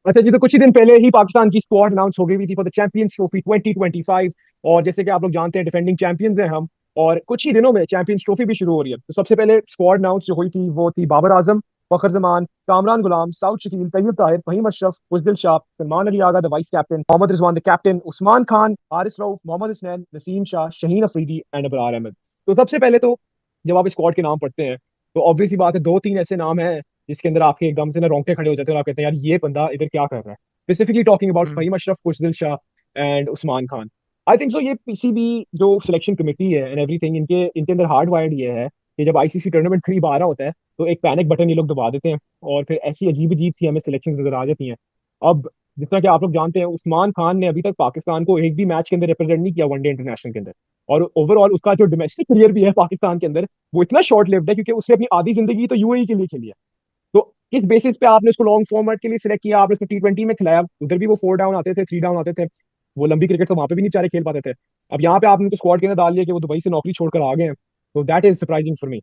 अच्छा जी, तो कुछ ही दिन पहले ही पाकिस्तान की स्क्वाड अनाउंस हो गई हुई थी फॉर द चैंपियंस ट्रॉफी 2025। और जैसे कि आप लोग जानते हैं, डिफेंडिंग चैंपियंस हैं हम। और कुछ ही दिनों में चैंपियंस ट्रॉफी भी शुरू हो रही है। तो सबसे पहले स्क्वाड अनाउंस जो हुई थी वो थी Babar Azam, Fakhar Zaman, Kamran Ghulam, Saud Shakeel, Tayyab Tahir, Faheem Ashraf, Khushdil Shah, Salman Ali Agha the vice captain, Mohammad Rizwan the captain, Usman Khan, Haris Rauf, Mohammad Hasnain, Naseem Shah, Shaheen Afridi and Abrar Ahmed. तो सबसे पहले तो जब आप स्क्वाड के नाम पढ़ते हैं तो ऑब्वियस ही बात है, दो तीन ऐसे नाम हैं जिसके अंदर आपके एकदम से ना रोंगटे खड़े हो जाते हैं और आप कहते हैं यार ये बंदा इधर क्या कर रहा है। Specifically talking about hmm. Fahim Ashraf, Khushdil Shah and Usman Khan. I think so ये पीसीबी जो सिलेक्शन कमेटी है एंड एवरीथिंग, इनके इनके अंदर हार्ड वायर्ड ये है कि जब आईसीसी टूर्नामेंट करीब आ रहा होता है तो एक पैनिक बटन ये लोग दबा देते हैं और फिर ऐसी अजीब अजीब सी हमें सिलेक्शन नजर आ जाती हैं। अब जिस तरह कि आप लोग जानते हैं, उस्मान खान ने अभी तक पाकिस्तान को एक भी मैच के अंदर रिप्रेजेंट नहीं किया वनडे इंटरनेशनल के अंदर। और ओवरऑल उसका जो डोमेस्टिक करियर भी है पाकिस्तान के अंदर, वो इतना शॉर्ट लिव्ड है क्योंकि उसने अपनी आधी जिंदगी तो यूएई के लिए खेली है। तो किस बेसिस पे आपने उसको लॉन्ग फॉर्मेट के लिए सिलेक्ट किया? आपने उसको T20 में खिलाया, उधर भी वो 4 डाउन आते थे, 3 डाउन आते थे। वो लंबी क्रिकेट तो वहां पे भी नहीं बेचारे खेल पाते थे। अब यहाँ पे आपने उनको स्क्वाड के अंदर डाल लिया कि वो दुबई से नौकरी छोड़कर आ गए हैं। तो that is surprising for me.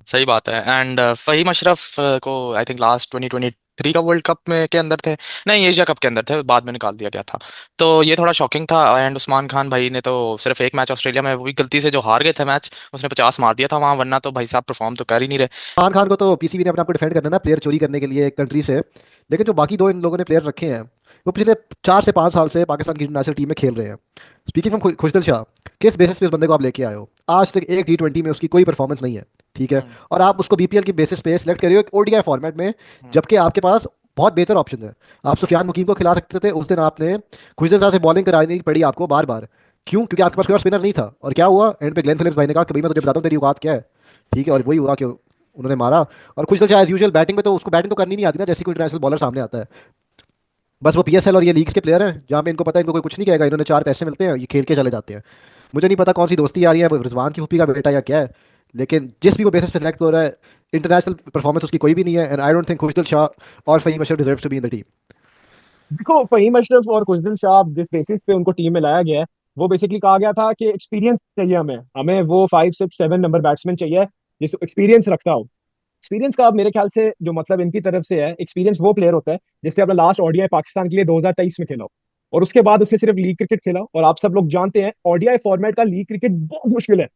सही बात है। एंड फ़हीम अशरफ को आई थिंक लास्ट 2023 का वर्ल्ड कप में के अंदर थे, नहीं एशिया कप के अंदर थे, बाद में निकाल दिया गया था। तो ये थोड़ा शॉकिंग था। एंड उस्मान खान भाई ने तो सिर्फ एक मैच ऑस्ट्रेलिया में, वो भी गलती से जो हार गए थे मैच, उसने 50 मार दिया था वहां, वरना तो भाई साहब परफॉर्म तो कर ही नहीं रहे। सलमान खान को तो पीसीबी ने अपने आप को डिफेंड करना है ना, प्लेयर चोरी करने के लिए एक कंट्री से। लेकिन जो बाकी दो इन लोगों ने प्लेयर रखे हैं, वो पिछले 4 से 5 साल से पाकिस्तान की इंटरनेशनल टीम में खेल रहे हैं। स्पीकिंग फ्रॉम खुशदिल शाह, किस बेसिस पे इस बंदे को आप लेके आए हो? आज तक एक T20 में उसकी कोई परफॉर्मेंस नहीं है, ठीक है। हम्म। और आप उसको बीपीएल की बेसिस पे सिलेक्ट कर रहे हो एक ओडीआई फॉर्मेट में, हम्म। जबकि आपके पास बहुत बेहतर ऑप्शन है। आप सुफियान मुकीम को खिला सकते थे, उस दिन आपने खुशदिल शाह से बॉलिंग करानी पड़ी आपको बार बार। क्यों? क्योंकि आपके पास कोई और स्पिनर नहीं था। और क्या हुआ एंड पे? ग्लेन फिलिप्स भाई ने कहा कि भाई मैं तुझे बताता हूँ तेरी औकात क्या है, ठीक है। और हम्म। वही हुआ कि उन्होंने मारा। और खुशदिल शाह एज यूजुअल बैटिंग में तो उसको बैटिंग तो करनी नहीं आती ना, जैसे कोई इंटरनेशनल बॉलर सामने आता है। बस वो पीएसएल और ये लीग्स के प्लेयर हैं जहाँ पे इनको पता है इनको कोई कुछ नहीं कहेगा, इन्होंने 4 पैसे मिलते हैं, ये खेल के चले जाते हैं। मुझे नहीं पता कौन सी दोस्ती आ रही है, वो रिजवान की फूफी का बेटा या क्या है। लेकिन जिस भी वो बेसिस पे सिलेक्ट हो रहा है, इंटरनेशनल परफॉर्मेंस उसकी कोई भी नहीं है। And I don't think Khushdil Shah और Fahim Ashraf deserves to be in the team. देखो, फहीम अशरफ और खुशदिल शाह जिस बेसिस पे उनको टीम में लाया गया है, वो बेसिकली कहा गया था कि एक्सपीरियंस चाहिए हमें हमें वो 5 6 7 नंबर बैट्समैन चाहिए जिस एक्सपीरियंस रखता हो। एक्सपीरियंस का अब मेरे ख्याल से जो मतलब इनकी तरफ से है, एक्सपीरियंस वो प्लेयर होता है जिसने अपना लास्ट ओडीआई पाकिस्तान के लिए 2023 में खेला हो। और उसके बाद उसने सिर्फ लीग क्रिकेट खेला। और आप सब लोग जानते हैं ओडीआई फॉर्मेट का लीग क्रिकेट बहुत मुश्किल है।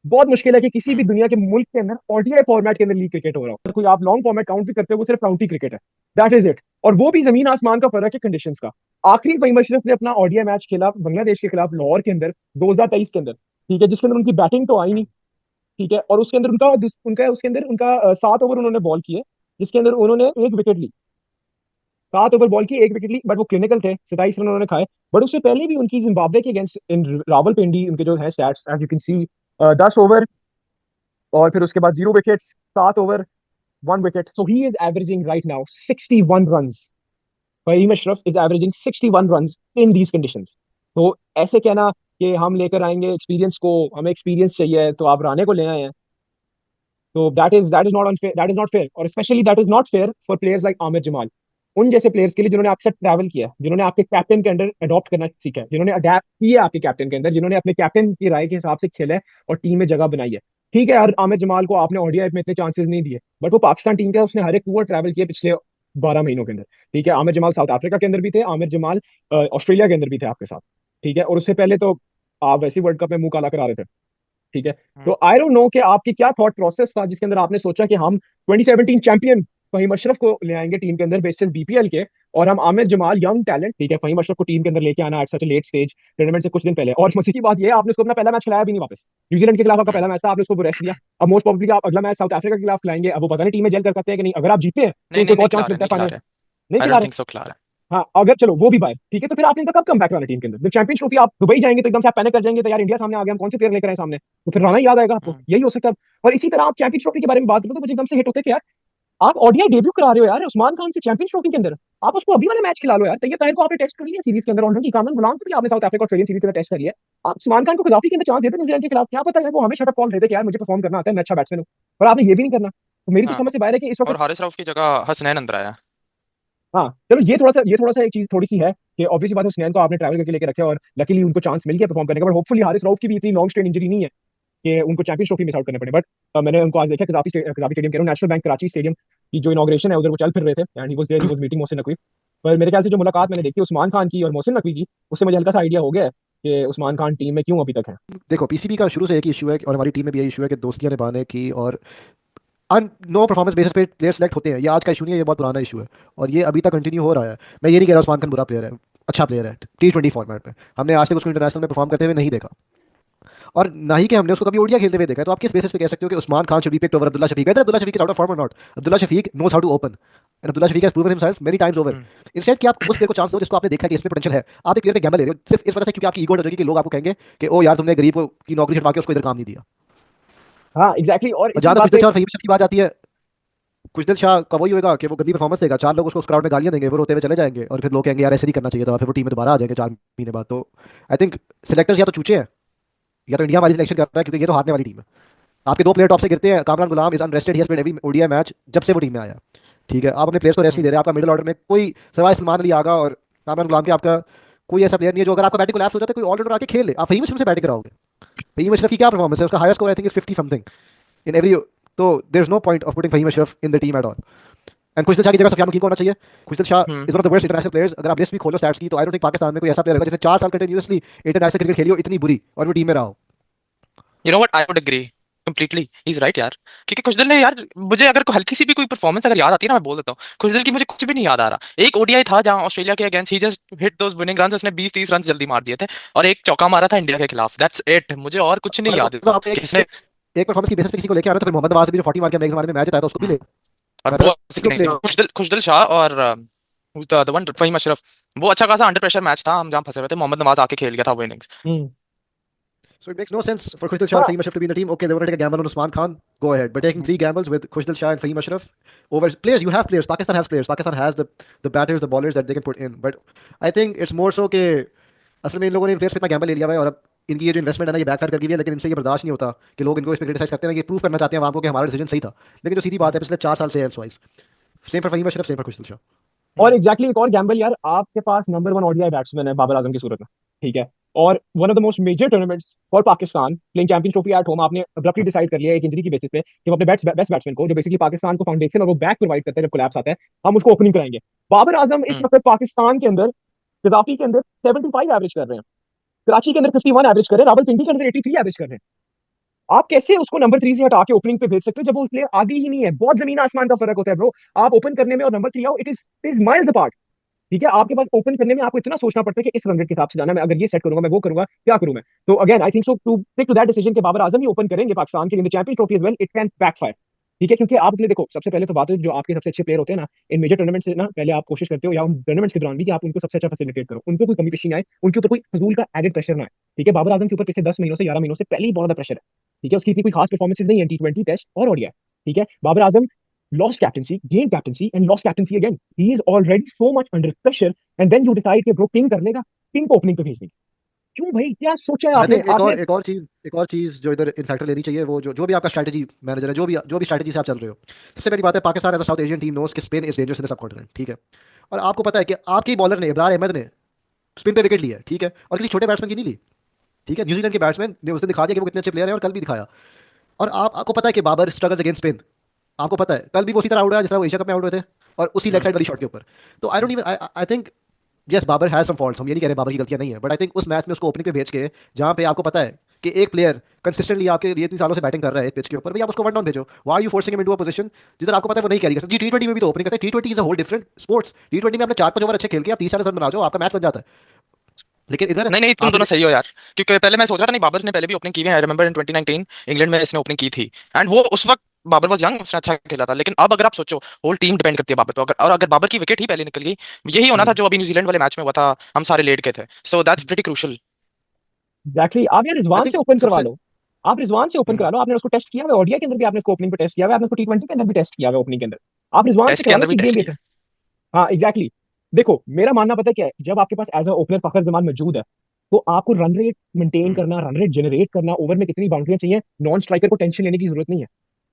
बहुत मुश्किल है कि किसी भी हम्म। दुनिया के मुल्क के अंदर ओडीआई फॉर्मेट के अंदर लीग क्रिकेट हो रहा हो। अगर कोई आप लॉन्ग फॉर्मेट काउंट भी करते हो, वो सिर्फ काउंटी क्रिकेट है। That is it. और वो भी जमीन आसमान का फर्क है कंडीशंस का। आखिरी फहीम अशरफ ने अपना ओडीआई मैच खेला बांग्लादेश के खिलाफ लाहौर के अंदर 2023 के अंदर, ठीक है, जिसके अंदर उनकी बैटिंग तो आई नहीं, ठीक है। और उसके अंदर उनका उसके अंदर उनका 7 ओवर उन्होंने बॉल किए, जिसके अंदर उन्होंने एक विकेट ली। 7 ओवर बॉल की, एक विकेट ली, बट वो क्लिनिकल थे, 27 रन उन्होंने खाए। बट उससे पहले भी उनकी जिम्बाब्वे के अगेंस्ट इन रावलपिंडी उनके जो है stats as you can see, 10 over और फिर उसके बाद 0 wickets, 7 over, 1 wicket. So he is averaging right now 61 run. Fahim Ashraf is averaging 61 run in these conditions. तो ऐसे कहना कि हम लेकर आएंगे एक्सपीरियंस को, हमें एक्सपीरियंस चाहिए तो आप राणे को ले आए हैं, तो that is not unfair, that is not fair. और specially that is not fair for players like Aamir Jamal. उन जैसे प्लेयर्स के लिए जिन्होंने आपके साथ ट्रैवल किया है, जिन्होंने आपके कैप्टन के अंडर अडॉप्ट करना सीखा है, जिन्होंने अडेप्ट किया आपके कैप्टन के अंदर, जिन्होंने अपने कैप्टन की राय के हिसाब से खेला है और टीम में जगह बनाई है। ठीक है यार, आमिर जमाल को आपने ओडीआई में इतने चांसेस नहीं दिए, बट वो पाकिस्तान टीम का उसने हर एक टूर ट्रैवल किया पिछले 12 महीनों के अंदर। ठीक है, आमिर जमाल साउथ अफ्रीका के अंदर भी थे, आमिर जमाल ऑस्ट्रेलिया के अंदर भी थे आपके साथ। ठीक है, और उससे पहले तो आप वैसे वर्ल्ड कप में मुंह काला करा रहे थे। ठीक है। हम्म। तो आई डोंट नो कि आपकी क्या थॉट प्रोसेस था जिसके अंदर आपने सोचा कि हम 2017 चैंपियन फहीम अशरफ को ले आएंगे टीम के अंदर बेसिस बीपीएल के, और हम आमिर जमाल यंग टैलेंट, ठीक है, फहीम अशरफ को टीम के अंदर लेके आना at such late stage tournament से कुछ दिन पहले। और मजे की बात ये है, आपने उसको अपना पहला मैच खिलाया भी नहीं वापस। न्यूजीलैंड के खिलाफ आपका हम्म। पहला मैच था, आपने उसको रेस्ट दिया। अब मोस्ट प्रोबेबली आप अगला मैच साउथ अफ्रीका के खिलाफ खिलाएंगे। अब वो पता नहीं टीम में जेल कर सकते हैं कि नहीं। अगर आप जीते हैं तो नहीं उनको नहीं एक नहीं, और खिला चांस रहे मिलता है नहीं खिला फाइनल। रहे। नहीं आई खिला डोंट रहे। थिंक सो खिला रहे। हाँ, अगर चलो वो भी बात ठीक है, तो फिर आपने इनका कब कम बैक कराना टीम के अंदर? जब चैंपियंस ट्रॉफी आप दुबई जाएंगे तो एकदम से आप पैनिक कर जाएंगे तो यार इंडिया सामने आ गया, हम कौन से प्लेयर लेकर आए सामने, तो फिर राणा ही याद आएगा आपको, हम्म। यही हो सकता है। और इसी तरह आप चैंपियंस ट्रॉफी के बारे में बात करो तो मुझे एकदम से हिट होते हैं कि यार आप ओडीआई डेब्यू करा रहे हो यार उस्मान खान से चैंपियंस ट्रॉफी के अंदर। आप उसको अभी वाला मैच खिला लो यार। तैयब ताहिर को आपने टेस्ट कर लिया सीरीज के अंदर ऑलरेडी, कामरान गुलाम को भी आपने साउथ अफ्रीका ऑस्ट्रेलियन सीरीज के अंदर टेस्ट कर लिया। आप उस्मान खान को कदापि के अंदर चांस देते न्यूजीलैंड के खिलाफ, क्या पता है वो हमें शटअप कॉल देते कि यार मुझे परफॉर्म करना आता है, मैं अच्छा बैट्समैन हूँ। और आपने ये भी नहीं करना। तो मेरी तो हाँ। समझ से बाहर है कि इस और वक्त। हारिस राउफ की जगह हसनैन अंदर आया। हाँ चलो, ये थोड़ा सा एक चीज थोड़ी सी है कि ऑब्वियसली बात है, हुसैन को आपने ट्रैवल करके लेके रखे और लकीली उनको चांस मिल गया परफॉर्म करने का। बट होपफुली हारिस रऊफ की भी इतनी लॉन्ग स्ट्रेन इंजरी नहीं है कि उनको चैंपियंस ट्रॉफी मिस आउट करने पड़े। बट मैंने उनको आज देखा कजाफी स्टेडियम कह रहा हूँ, नेशनल बैंक कराची स्टेडियम की जो इनॉग्रेशन है उधर वो चल फिर रहे थे and he was there, he was meeting Mohsin Naqvi. पर मेरे ख्याल से जो मुलाकात मैंने देखी उस्मान खान की और मोहसिन नकवी की, उससे मुझे हल्का सा आइडिया हो गया है कि उस्मान खान टीम में क्यों अभी तक है। देखो पीसीबी का शुरू से एक ही इशू है और हमारी टीम में भी यही इशू है कि दोस्तियां निभाने की और नो परफॉर्मेंस बेसिस पे प्लेयर सेलेक्ट होते हैं। ये आज का इशू नहीं है, ये बहुत पुराना इशू है और ये अभी तक कंटिन्यू हो रहा है। मैं ये नहीं कह रहा उस्मान खान बुरा प्लेयर है, अच्छा प्लेयर है T20 फॉर्मेट में। हमने आज तक उसको इंटरनेशनल में परफॉर्म करते हुए नहीं देखा और ना ही कि हमने उसको कभी ओडिया खेलते हुए देखा है। तो आप किस बेसिस पे कह सकते हो कि Usman Khan should be picked over Abdullah Shafique? Whether Abdullah Shafique is out of form और not, Abdullah Shafique knows how to open and Abdullah Shafique has proven himself many times over. Hmm. Instead कि आप उस प्लेयर को चांस दो जिसको आपने देखा कि इसमें पोटेंशियल है, आप एक प्लेयर पे गैम्बल ले रहे हो सिर्फ इस वजह से क्योंकि आपकी ईगो हो जाएगी कि लोग आपको कहेंगे कि ओ यार तुमने गरीब की नौकरी छुड़वा के उसको इधर काम नहीं दिया। हाँ एग्जैक्टली, और और इसी जहां तक बात खुशदिल पे शाह और फहीम अशरफ की बात आती है, खुशदिल शाह का वही होगा कि वो गंदी परफॉर्मेंस देगा, चार लोग उसको उस क्राउड में गालियां देंगे, वो रोते हुए चले जाएंगे और फिर लोग कहेंगे यार ऐसे नहीं करना चाहिए था, फिर वो टीम में दोबारा आ जाएंगे 4 महीने बाद। तो आई थिंक सिलेक्टर्स या तो चूचे हैं या तो इंडिया हमारी सिलेक्शन कर रहा है, क्योंकि ये तो हारने वाली टीम है। आपके 2 प्लेयर टॉप से गिरते हैं, Kamran Ghulam is unrested, he has played every ODI match जब से वो टीम में आया। ठीक है, आप अपने प्लेयर्स को रेस्ट नहीं दे रहे। आपका मिडिल ऑर्डर में कोई सवाए सलमान अली आगा और कामरान गुलाम के आपका कोई ऐसा प्लेयर नहीं है जो अगर आपका बैटिंग कोलैप्स हो जाता है कोई ऑलराउंडर आके खेल ले। आप फहीम अशरफ से बैटिंग कराओगे? फहीम अशरफ की क्या परफॉर्मेंस है? उसका highest score I think is 50 something in every. तो there is no point of putting Faheem Ashraf in the team at all. And Khushdil Shah की जगह सफियान मुकीम को होना चाहिए। Khushdil Shah hmm. Is one of the worst international players. अगर आप लिस्ट भी खोलो स्टैट्स की तो आई डोंट थिंक पाकिस्तान में कोई ऐसा प्लेयर होगा जिसने 4 साल कंटिन्यूअसली इंटरनेशनल क्रिकेट खेली हो इतनी बुरी और वो टीम में रहा हो। You know what, I would agree completely, he is right यार। क्योंकि कुछ दिल ने यार, मुझे अगर कोई हल्की सी भी कोई परफॉर्मेंस अगर याद आती है ना, मैं बोल देता हूँ कुछ दिल की मुझे कुछ भी नहीं याद आ रहा। एक ओडीआई था जहां ऑस्ट्रेलिया के अगेंस्ट ही जस्ट हिट दोस विनिंग रन्स, उसने 20-30 रन जल्दी मार दिए थे और एक चौका मारा था इंडिया के खिलाफ, दैट्स इट। मुझे और कुछ नहीं और याद मतलब आप कि इसने। एक परफॉर्मेंस की बेसिस पे किसी को लेके आना तो फिर मोहम्मद नवाज भी जो 40 मार के हमने एक जमाने में मैच जिताया था उसको भी ले और आना। वो क्यों नहीं, प्ले खुशदिल शाह और द वन फहीम अशरफ, वो अच्छा खासा अंडर प्रेशर मैच था, हम जहां फंसे हुए थे, मोहम्मद नवाज आके खेल गया था वो innings. Hmm. So it makes no sense for Khushdil Shah and हाँ Fahim Ashraf to be in the team. Okay, they want to take a gamble on Usman Khan. Go ahead. But taking 3 gambles with Khushdil Shah and Fahim Ashraf over players, you have players. Pakistan has players. Pakistan has the batters, the bowlers that they can put in. But I think it's more so कि असल में इन लोगों ने इन players पे इतना Gamble ले लिया हुआ है और अब इनकी ये जो इन्वेस्टमेंट है ना ये बैकफायर कर गई है। लेकिन इनसे ये बर्दाश्त नहीं होता कि लोग इनको इस पे क्रिटिसाइज करते हैं, ये प्रूव करना चाहते हैं वहां को कि हमारा डिसीजन सही था। लेकिन जो सीधी बात है पिछले 4 साल से else wise same for Faheem Ashraf, same for Khushdil Shah. और एग्जैक्टली एक और गैम्बल यार, आपके पास नंबर 1 ओडीआई बैट्समैन है बाबर आजम की सूरत में, ठीक है, और one of the most major tournaments for Pakistan playing champions trophy at home, आपने अब्रप्टली डिसाइड कर लिया एक इंजरी की बेसिस पे कि हम अपने बेस्ट बैट्समैन को, जो बेसिकली पाकिस्तान को फाउंडेशन और वो बैक प्रोवाइड करते हैं जब कोलैप्स आता है, हम उसको ओपनिंग कराएंगे। बाबर आजम इस हम्म। वक्त पाकिस्तान के अंदर, कदाफी के अंदर 75 एवरेज कर रहे हैं, कराची के अंदर 51 एवरेज कर रहे हैं, रावलपिंडी के अंदर 83 एवरेज कर रहे हैं। आप कैसे उसको नंबर 3 से हटा के ओपनिंग पे भेज सकते हो जब वो प्लेयर आगे ही नहीं है? बहुत जमीन आसमान का फर्क होता है ब्रो। आप ओपन करने में और नंबर 3 आओ, इट इज माइल्स अपार्ट। ठीक है, आपके पास ओपन करने में आपको इतना सोचना पड़ता है कि इस रन रेट के हिसाब से जाना, मैं अगर ये सेट करूंगा, मैं वो करूंगा, क्या करूं मैं? तो again I think so to tick to that decision के बाबर आजम ही ओपन करेंगे पाकिस्तान के लिए champions trophy as well, it can backfire. ठीक है, क्योंकि आप अपने देखो, सबसे पहले तो बात है जो आपके सबसे अच्छे प्लेयर होते हैं ना इन मेजर टूर्नामेंट से ना, पहले आप कोशिश करते हो या उन टूर्नामेंट्स के दौरान भी कि आप उनको सबसे अच्छा फैसिलिटेट करो, उनको कोई कमी पेशी नहीं आए, उनके ऊपर कोई फजूल का एडेड प्रेशर ना आए। ठीक है, बाबर आजम के ऊपर पिछले 10 महीनों से 11 महीनों से पहले ही बहुत ज्यादा प्रेशर है। ठीक है, उसकी इतनी कोई खास परफॉर्मेंसेज नहीं है T20 टेस्ट और ओडीआई। ठीक है, Babar Azam lost captaincy, gained captaincy, and lost captaincy again. He is already so much under pressure, and then you decide कि bro किंग कर लेगा, किंग को ओपनिंग पे भेज देंगे। क्यों भाई, क्या सोचा है आई आपने? थिंक आपने एक और चीज जो इधर इन फैक्टर लेनी चाहिए, वो जो भी आपका स्ट्रैटेजी मैनेजर है, जो भी स्ट्रैटेजी से आप चल रहे हो। सबसे पहली बात है, Pakistan as a South Asian team knows कि spin is dangerous in the subcontinent. ठीक है, और आपको पता है कि आपके बॉलर ने इब्रार अहमद ने स्पिन पे विकेट ली है। ठीक है, और किसी छोटे बैट्समैन की नहीं ली। ठीक है, न्यूजीलैंड के बैट्समैन ने उसने दिखा दिया कि वो कितने अच्छे प्लेयर हैं और कल भी दिखाया। और आपको पता है कि बाबर स्ट्रगल्स अगेंस्ट स्पिन। आपको पता है कल भी वो उसी तरह आउट हुआ जिस तरह वो एशिया कप में आउट हुए थे और उसी लेग हम्म। साइड वाली शॉट के ऊपर। तो I don't even I think yes Babar has some faults, हम ये नहीं कह रहे बाबर की गलतियां नहीं है, बट आई थिंक उस मैच में उसको ओपनिंग पे भेज के जहां पे आपको पता है कि एक प्लेयर कंसिस्टेंटली आपके लिए 3 सालों से बैटिंग कर रहा है पिच के ऊपर, भाई आप उसको वन डाउन भेजो। Why are you forcing him into a position जिधर आपको पता है वो नहीं कैरी कर सकता? जी T20 में भी तो ओपनिंग करते हैं। T20 is a whole different sports. T20 में आपने 4-5 ओवर अच्छे खेल के आप 30-40 रन बना जाओ, आपका मैच बन जाता है। लेकिन इधर नहीं नहीं, तुम दोनों आपने सही हो यार। क्योंकि पहले मैं सोच रहा था नहीं, बाबर ने पहले भी ओपनिंग की है, आई रिमेंबर इन 2019 इंग्लैंड में इसने ओपनिंग की थी, एंड वो उस वक्त बाबर वाज यंग, उसने अच्छा खेला था। लेकिन अब अगर आप सोचो, होल टीम डिपेंड करती है बाबर पे, अगर और अगर बाबर की विकेट ही पहले निकल गई, यही होना था जो अभी न्यूजीलैंड वाले मैच में हुआ था, हम सारे लेट गए थे। So that's pretty crucial. Exactly, आप यार आई रिजवान से थिंक ओपन करवा सबसे लो। आप रिजवान से ओपन हम्म। करा लो, आपने उसको टेस्ट किया हुआ ओडीआई के अंदर भी, आपने उसको ओपनिंग पे टेस्ट किया हुआ है, आपने उसको T20 के अंदर भी टेस्ट किया हुआ है ओपनिंग के अंदर। आप रिजवान से टेस्ट के करा लो अंदर भी कि टेस्ट गेम किया। बेस। हाँ एग्जैक्टली देखो मेरा मानना पता है क्या है, जब आपके पास एज अ ओपनर फखर जमान मौजूद है, तो आपको रन रेट मेंटेन हम्म। करना, रन रेट जनरेट करना, ओवर में कितनी बाउंड्रियां चाहिए, नॉन स्ट्राइकर को टेंशन लेने की जरूरत नहीं है।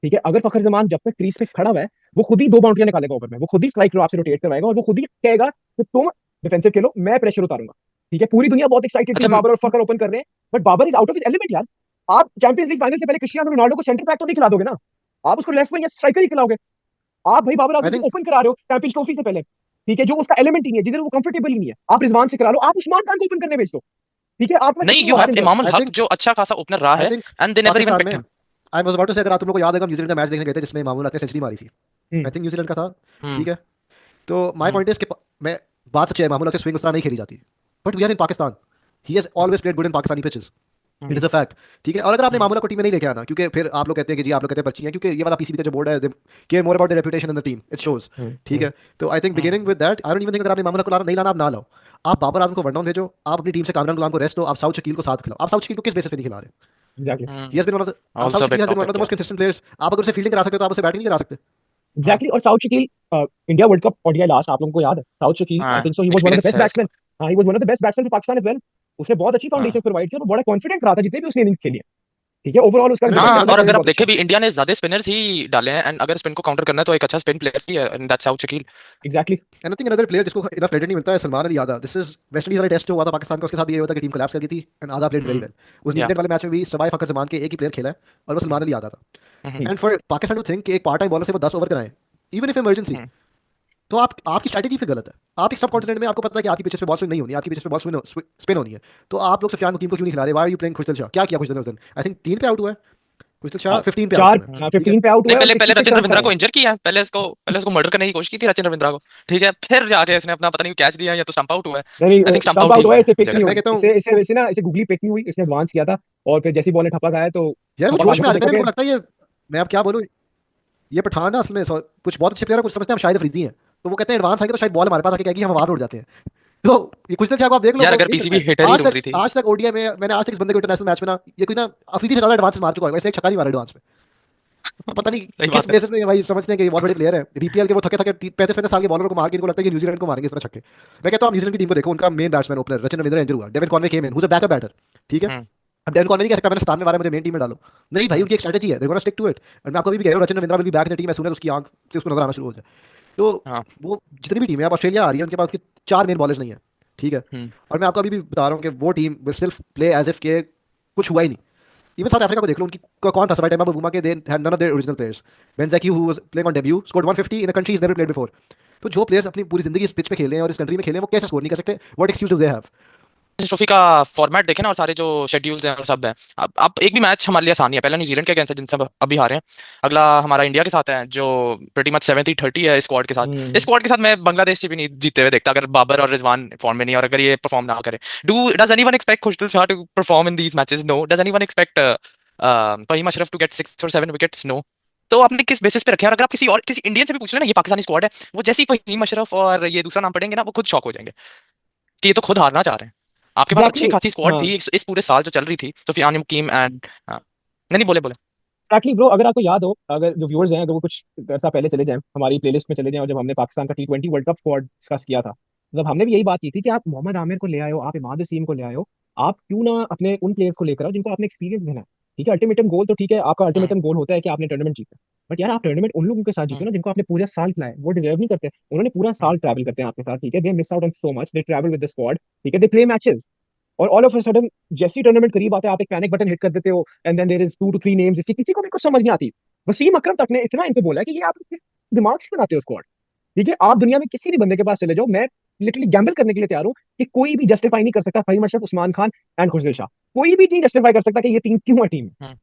ठीक है, अगर फखर जमान जब तक क्रीज पे खड़ा हुआ है, वो खुद ही 2 बाउंड्रियां निकालेगा ओवर में, वो खुद ही स्ट्राइक रो आपसे रोटेट करवाएगा और वो खुद ही कहेगा कि तुम डिफेंसिव खेलो, मैं प्रेशर उतारूंगा। ठीक है, पूरी दुनिया बहुत एक्साइटेड अच्छा थी बाबर और फखर ओपन कर रहे हैं, but Babar is out of his element यार। आप चैंपियंस लीग फाइनल से पहले क्रिस्टियानो रोनाल्डो को सेंटर बैक तो नहीं खिला दोगे ना, आप उसको लेफ्ट विंग या स्ट्राइकर ही खिलाओगे। आप भाई बाबर आई आजम को थिंक ओपन करा रहे हो चैंपियंस ट्रॉफी से पहले। ठीक है, जो उसका एलिमेंट ही नहीं है, जिधर वो कंफर्टेबल ही नहीं है, आप रिजवान से करा लो, आप उस्मान खान को ओपन करने भेज दो, ठीक है, आप मैं नहीं, सकती यू हूँ हैव हारिंदर। इमामुल आई हक थिंक जो अच्छा खासा ओपनर रहा आई है, think and they never even Pakistan picked में him. I was about to say, अगर आप तुम लोग को याद होगा हम न्यूजीलैंड का मैच देखने गए थे जिसमें मामूल हक ने सेंचुरी मारी थी। हम्म आई थिंक न्यूजीलैंड का था। हम्म ठीक है। तो माय हम्म पॉइंट इज कि मैं बात सच्ची है, मामूल हक से स्विंग उस तरह नहीं खेली जाती, but we are in Pakistan, he has always played good in Pakistani pitches. It hmm is a fact. ठीक है। और अगर आपने हम्म मामूला को टीम में नहीं लेके आना, क्योंकि फिर आप लोग कहते हैं कि जी आप लोग कहते हैं पर्ची हैं, क्योंकि ये वाला पीसीबी का जो बोर्ड है they care more about the reputation in the team, it shows. ठीक हम्म। है। तो I think hmm beginning with that, I don't even think अगर आपने मामूला को लाना नहीं लाना, आप ना लाओ। आप बाबर आजम को वन डाउन भेजो, आप अपनी टीम से कामरान गुलाम को रेस्ट दो, आप साउथ शकील को साथ खिलाओ। आप साउथ शकील को किस बेसिस पे नहीं खिला रहे? Exactly. He has been one of the Saud also Shakeel बिग has been one of the topic, most consistent players. आप अगर उसे फील्डिंग करा सकते हो तो आप उसे बैटिंग नहीं करा सकते? हाँ एग्जैक्टली। और Saud Shakeel, India world cup ODI last आप लोगों को याद है, साउथ शकील आई हाँ, think so he was one of the experience best है बैट्समैन। उसको। हाँ, he was one of the best batsman for Pakistan as well. उसने बहुत अच्छी फाउंडेशन हाँ प्रोवाइड की और वो बड़ा कॉन्फिडेंट रहा था जितने भी उसने इनिंग्स खेली है। ठीक है, ओवरऑल उसका एंड आई विकेट थिंक हाँ, टेकिंग और रिकॉर्ड अगर भी आप बहुत अच्छा देखें है। भी इंडिया ने ज्यादा स्पिनर्स ही डाले हैं, एंड अगर स्पिन को काउंटर करना है तो एक अच्छा स्पिन प्लेयर ही है, and that's out Shakeel. Exactly. And I think another player जिसको इनफ क्रेडिट नहीं मिलता है सलमान अली आगा। दिस इज वेस्ट इंडीज वाला टेस्ट जो हुआ था पाकिस्तान का, उसके साथ भी ये हुआ था कि टीम कोलैप्स कर गई थी and Agha played very hmm well. उस या न्यूजीलैंड वाले मैच में भी सवाई फखर जमान के एक ही प्लेयर खेला है और वो सलमान अली आगा था। Hmm and for Pakistan to think कि एक पार्ट टाइम बॉलर से वो 10 ओवर कराएं इवन इफ इमरजेंसी, हम्म तो आप आपकी स्ट्रैटेजी फिर गलत है। आप एक सब कॉन्टिनेंट में आपको पता है कि आपकी पिचेस पे बॉल स्विंग नहीं होनी है, आपकी पिचेस पे बॉल स्पिन होनी है, तो आप लोग सुफियान हकीम को क्यों नहीं खिला रहे? Why are you playing Khushdil Shah? क्या किया खुशदल ने उस दिन? आई थिंक 3 पे आउट हुआ है खुशदल शाह, 15 पे आउट चार हुआ है। हम्म। ठीक है। 15 पे आउट नहीं, हुआ है और पहले पहले 66 राजेंद्र रन रविंद्रा बनाए को हैं। इंजर किया, पहले उसको मर्डर करने की कोशिश की थी राजेंद्र रविंद्रा को। ठीक है, फिर जाके इसने अपना पता नहीं कैच दिया या तो स्टंप आउट हुआ है। नहीं I think stump stump out he out हुआ हुआ है, है इसे पिक मुझे नहीं लगता मैं हुई, कहता हूँ इसे इसे इसे ना इसे गुगली पिक नहीं हुई, इसने एडवांस किया था और फिर जैसी बॉल ने ठप्पा खाया तो यार वो ठप्पा जोश खा में के आ तो जाते हैं ना, चुके इनको लगता है ये, मैं अब क्या बोलूँ, ये पठान ना असल में कुछ बहुत अच्छे प्लेयर है, कुछ समझते हैं हम शायद अफरीदी हैं, तो वो कहते हैं एडवांस आएंगे तो शायद बॉल हमारे पास आके कहेगी हम हवा में उड़ जाते हैं। तो ये कुछ दिल चाहे को आप देख लो, यार, वो अगर यही करता पीसीबी है। हिटर ही ढूंढ रही थी। आज तक ओडीआई में मैंने आज तक इस बंदे को इंटरनेशनल मैच में ना, ये कोई ना अफरीदी से ज्यादा एडवांस मार चुका होगा, इसने एक छक्का नहीं मारा एडवांस में। तो पता नहीं सही किस बात है। बेसिस पे ये भाई समझते हैं कि ये बहुत बड़े प्लेयर है। बीपीएल के वो थके थके 35-35 साल के बॉलर को मार के इनको लगता है कि न्यूजीलैंड को मारेंगे इस तरह छक्के। मैं कहता हूँ आप न्यूजीलैंड की टीम को देखो, उनका main batsman opener Rachin Ravindra injure हुआ, Devon Conway came in, who is a backup batter. ठीक है। हम्म अब डेविन कॉनवे नहीं कह सकता मैंने स्थान में मारा मुझे मेन टीम में डालो। नहीं भाई, हम्म उनकी एक स्ट्रेटजी है, they gonna stick to it. और मैं आपको अभी भी कह रहा हूँ Rachin Ravindra will be back in the team as soon as उसकी आंख से उसको नजर आना शुरू हो जाए। तो हाँ वो जितनी भी टीम है, अब ऑस्ट्रेलिया आ रही है, उनके पास 4 मेन बॉलर्स नहीं है। ठीक है। हम्म और मैं आपको अभी भी बता रहा हूँ कि वो team will still play as if के कुछ हुआ ही नहीं। इवन साउथ अफ्रीका को देख लो, उनकी कौन था सबाई टाइम बुमा के, they had none of their original players. Ben Zaki who was playing on debut scored 150 in a country is never played before. तो जो प्लेयर्स अपनी पूरी जिंदगी इस पिच पे खेले हैं और इस कंट्री में खेले हैं, वो कैसे स्कोर नहीं कर सकते? What excuse do they have? इस ट्रॉफी का फॉर्मेट देखें ना, और सारे जो शेड्यूल्स हैं और सब है। अब एक भी मैच हमारे लिए आसान नहीं है। पहला न्यूजीलैंड के अगेंस्ट है जिनसे हम अभी हारे हैं। अगला हमारा इंडिया के साथ है जो प्रीटी मच 70-30 है स्क्वाड के साथ। इस हम्म। स्क्वाड के साथ मैं बांग्लादेश से भी नहीं जीते हुए देखता, अगर बाबर और रिजवान फॉर्म में नहीं, और अगर ये परफॉर्म ना करे। Does anyone expect Khushdil Shah to perform in these matches? No. Does anyone expect Faheem Ashraf to get 6 or 7 wickets? No. तो आपने किस बेसिस पे रखे हैं? और अगर आप किसी और किसी इंडियन से भी पूछ लें ना, ये पाकिस्तानी स्क्वाड है, वो जैसे ही फहीम अशरफ और ये दूसरा नाम पढ़ेंगे ना, वो खुद शॉक हो जाएंगे कि ये तो खुद हारना चाह रहे हैं। आपके पास अच्छी एग्जैक्टली। खासी स्क्वाड हाँ थी इस पूरे साल जो चल रही थी, सुफियान हकीम एंड नहीं नहीं, बोले बोले। एक्चुअली ब्रो, अगर आपको याद हो, अगर जो व्यूअर्स हैं, अगर वो कुछ अर्सा पहले चले जाएं हमारी प्लेलिस्ट में चले जाएं, और जब हमने पाकिस्तान का T20 world cup squad discuss किया था, मतलब हमने भी यही बात की थी कि आप मोहम्मद आमिर को ले आए हो, आप इमाद वसीम को ले आए हो, आप क्यों ना अपने उन प्लेयर्स को लेकर आओ जिनको आपने एक्सपीरियंस देना है। ठीक है, अल्टीमेटम गोल तो ठीक है, आपका हम्म अल्टीमेटम गोल होता है कि आपने टूर्नामेंट जीतना, बट यार आप टूर्नामेंट उन लोगों के साथ जीतो हम्म ना जिनको आपने पूरा साल खिलाया। वो डिजर्व नहीं करते, उन्होंने पूरा हम्म साल ट्रैवल करते हैं आपके साथ। ठीक है, they miss out on so much, they travel with the squad. ठीक है, दे प्ले मैचेस, और ऑल ऑफ अ सडन जैसी टूर्नामेंट करीब आता है, आप एक पैनिक बटन हिट कर देते हो, and then there is 2 to 3 names जिसकी किसी को भी कुछ समझ नहीं आती। वसीम अकरम तक ने इतना इनको बोला है कि ये आप दिमाग से बनाते हो स्क्वाड। ठीक है, आप दुनिया में किसी भी बंदे के पास चले जाओ, मैं लिटरली गैम्बल करने के लिए तैयार हूं कि कोई भी जस्टिफाई नहीं कर सकता फहीम अशरफ, उस्मान खान एंड खुशदिल शाह, कोई भी नहीं जस्टिफाई कर सकता कि ये तीन क्यों है टीम में। हम्म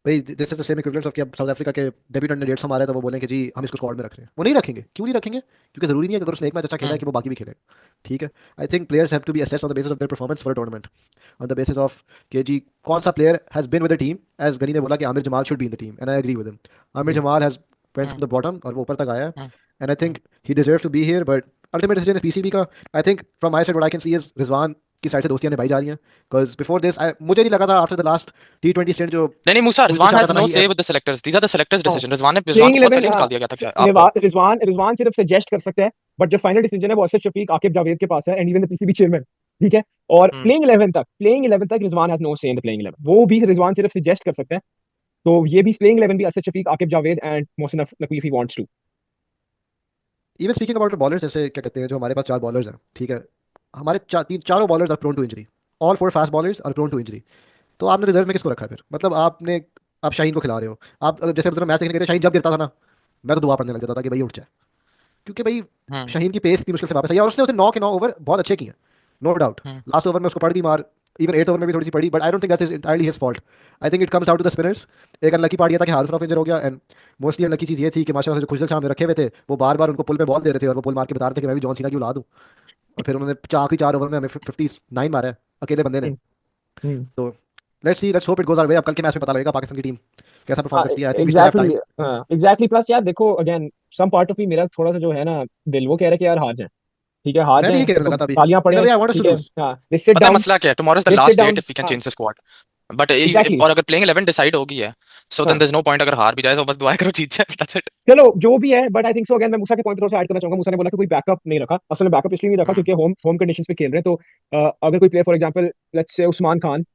भाई this is the same equivalent of कि अब साउथ अफ्रीका के डेब्यूटेंट ने 150 मारे तो वो बोलें कि जी हम इसको स्क्वाड में रख रहे हैं। वो नहीं रखेंगे। क्यों नहीं रखेंगे? क्योंकि जरूरी नहीं है कि अगर उसने एक मैच अच्छा खेला है हम्म कि वो बाकी भी खेले। ठीक है। I think players have to be assessed on the basis of their performance for a tournament, on the basis of कि जी कौन सा player has been with the team. As Ghani ने बोला कि Aamir Jamal should be in the team and I agree with him. Aamir Jamal has went hmm from the bottom और वो ऊपर तक आया है, hmm and I hmm think he deserve to be here. But ultimate decision is PCB का। I think from my side what I can see is Rizwan की side से दोस्तियां निभाई जा रही हैं, बिकॉज बिफोर दिस मुझे नहीं लगा था after the last T20 stent जो नहीं नहीं, मूसा, खुशबू रिजवान चाहता हैज था ना नो ही। से with the selectors. These are the selectors decision. Rizwan ने रिजवान प्लेइंग को बहुत 11, पहले निकाल दिया गया था क्या आपको? रिजवान रिजवान सिर्फ सजेस्ट कर सकते हैं, बट जो फाइनल डिसीजन है वो असद शफीक, आकिब जावेद के पास है, and even the PCB chairman. ठीक है, और हम्म प्लेइंग 11 तक रिजवान हैज नो से इन द प्लेइंग 11, वो भी रिजवान सिर्फ सजेस्ट कर सकते हैं। तो ये भी प्लेइंग 11 भी Asad Shafiq, Aqib Javed and Mohsin Naqvi if he wants to. Even speaking about bowlers, जैसे क्या कहते हैं जो हमारे पास 4 बॉलर्स हैं, ठीक है, हमारे चारों bowlers are prone to injury. All 4 fast bowlers are prone to injury. तो आपने रिजर्व में किसको रखा है फिर? मतलब आपने, आप शाहीन को खिला रहे हो। आप जैसे मतलब मैच देखने गए थे, शाहीन जब गिरता था ना, मैं तो दुआ पढ़ने लग जाता था कि भाई उठ जाए। क्योंकि भाई हम्म शाहीन की पेस इतनी मुश्किल से वापस आई है और उसने उसे 9 के 9 ओवर बहुत अच्छे किए, नो डाउट। हम्म लास्ट ओवर में उसको पड़ गई मार, इवन 8 ओवर में भी थोड़ी सी पड़ी, but I don't think that's entirely his fault. I think it comes down to the spinners. एक अनलकी पार्ट ये था कि हारिस रऊफ इंजर हो गया, एंड मोस्टली अनलकी चीज़ ये थी कि माशाल्लाह से जो खुशदल सामने रखे हुए थे वो बार बार उनको पुल पे बॉल दे रहे थे, और वो पुल मार के बता रहे थे कि मैं भी जॉन सीना की औलाद हूँ। और फिर उन्होंने आखिरी 4 ओवर में हमें 59 मारा है अकेले बंदे ने। Hmm, hmm. तो let's see, let's hope it goes our way. अब कल के मैच में पता लगेगा पाकिस्तान की टीम कैसा परफॉर्म हाँ करती है। I think we still have exactly, time. हाँ एग्जैक्टली। प्लस यार देखो again some part of me, मेरा थोड़ा सा जो है ना दिल, वो कह रहा है कि यार हार जाए, ठीक है हार मैं भी जाए यही कहने तो लगा था अभी, गालियां इन अ पड़े, वे आई वांट अस टू ठीक है, लूज। हाँ दे सिट पता है डाउन, मसला क्या है, tomorrow is the day sit last date down, if we can हाँ change the squad, but exactly, और अगर प्लेइंग 11 डिसाइड हो गई है, सो देन हाँ देयर इज नो पॉइंट। अगर हार भी जाए तो बस दुआ करो जीत जाए, दैट्स इट। चलो जो भी है, but I think so again मैं मूसा के पॉइंट थोड़ा सा ऐड करना चाहूंगा। मूसा ने बोला कि कोई बैकअप नहीं रखा, असल में बैकअप इसलिए नहीं रखा हम्म क्योंकि होम होम कंडीशंस पे खेल रहे हैं, तो अगर कोई player for example let's say Usman Khan,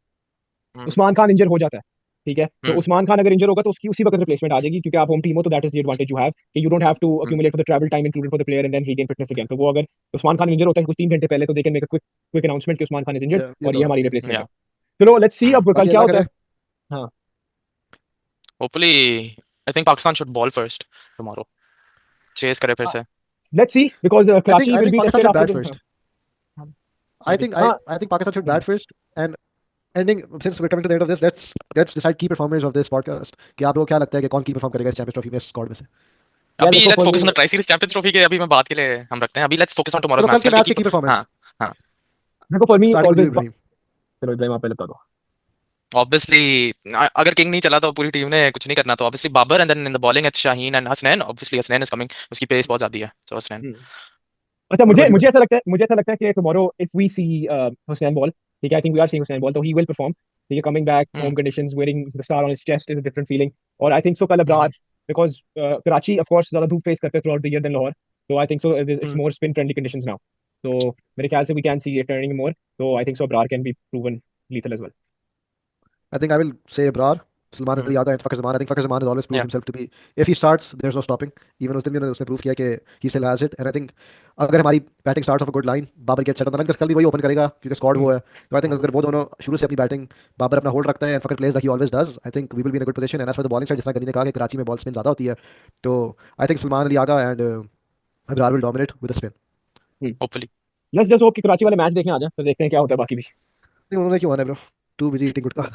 हम्म उस्मान खान इंजर हो जाता है, ठीक है, तो हम्म उस्मान खान अगर इंजर होगा तो उसकी उसी वक्त रिप्लेसमेंट आ जाएगी, क्योंकि आप होम टीम हो, तो that is the advantage you have कि you don't have to hmm accumulate for the travel time included for the player and then regain fitness again. तो वो अगर उस्मान खान इंजर होता है कुछ 3 घंटे पहले, तो they can make a quick quick announcement कि उस्मान खान इज इंजर्ड ये और तो ये है। हमारी रिप्लेसमेंट है। या चलो लेट्स सी अब कल बाकी क्या अल्लाह होता करे। है। हाँ hopefully I think Pakistan should bowl first tomorrow, chase करे फिर से। Let's see because Karachi I will think be Pakistan tested should after bat the, first. May be हाँ। I think Pakistan should hmm, bat first. And ending, since we coming to the end of this, let's decide की performers of this podcast कि आप लोगों को क्या लगता है कि कौन की परफॉर्म करेगा इस चैंपियंस ट्रॉफी में स्क्वाड में से। यार अभी देखो let's for focus me, on the tri series champions trophy के अभी मैं बात के लिए हम रखते हैं, अभी लेट्स फोकस ऑन टुमारोज चलो कल मैच के कल के मैच के की। की हाँ परफॉर्मेंस, हाँ देखो for me starting with always, Ibrahim. चलो इब्राहिम आप पहले बता दो। ऑब्वियसली अगर किंग नहीं चला तो पूरी टीम ने कुछ नहीं करना, तो obviously Babar, and then in the bowling it's Shaheen and Hasnain. Obviously Hasnain is coming, उसकी पेस बहुत ज्यादा है, तो हसनैन। हम्म। अच्छा व्हाट मुझे अबाउट यू मुझे भाई? ऐसा लगता है, मुझे ऐसा लगता है कि tomorrow if we see Hussain bowl, ठीक है, I think we are seeing Hussain bowl, तो ही विल परफॉर्म, ठीक है, coming back hmm home conditions wearing the star on his chest is a different feeling. और आई थिंक सो कल hmm Abrar, because Karachi of course ज्यादा धूप face करते हैं throughout the year than Lahore, तो I think so it's hmm more spin friendly conditions now, तो मेरे ख्याल से we can see it turning more, तो I think so Abrar can be proven lethal as well. I think I will say Abrar, Salman hmm Ali Aga, and Fakhar Zaman. I think Fakhar Zaman has always proved या himself to be, if he starts, there's no stopping. Even उस दिन भी उसने prove किया कि he still has it. And I think अगर हमारी batting starts off a good line, Babar get set on the line, कल भी वही ओपन करेगा क्योंकि स्क्वाड वो Hmm. है। तो आई थिंक हाँ अगर वो दोनों शुरू से अपनी बैटिंग, बाबर अपना होल्ड रखता है and Fakhar plays like he always does, I think we will be in a good position. And as for the bowling side, जिस तरह गनी ने कहा कि कराची में बॉल स्पिन ज्यादा होती है, तो I think Salman Ali Agha and Abrar will dominate with the spin. Hopefully. Let's just hope कि कराची वाले मैच देखने आ जाए, तो देखते हैं क्या होता है बाकी भी। नहीं उन्होंने क्यों आना है ब्रो, टू बिजी ईटिंग गुटखा।